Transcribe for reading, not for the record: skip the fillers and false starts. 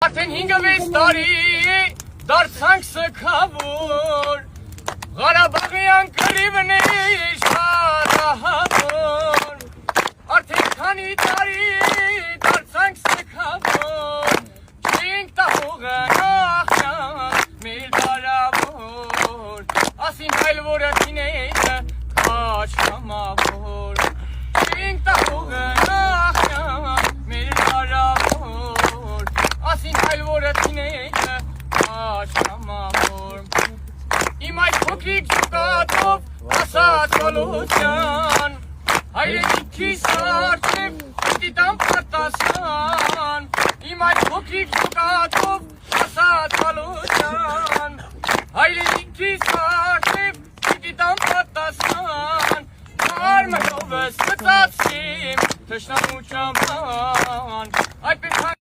Արդեն 5-6 տարի դարձանք սքավոր Ղարաբաղյան կռիվն է շարահավոր Արդեն քանի տարի դարձանք սքավոր Չենք տահողը նախյան մեր դարավոր Ասին հայլ որը կինեյը կաչ համավոր Չենք տահողը նախյան մեր դարավոր Ասին հայլ որը կինեյը կաչ համավոր Իմ այդ փոքրիկ ջուկատով ասած ոլության Հայրենիքիս արդև պիտի տամ պատասխան Իմ այդ փոքրիկ ջուկատով ասած ոլության Հայրենիքիս արդև պիտի տամ պատասխան Արմնովս մտածիմ թշնամու ճամբան Այդպես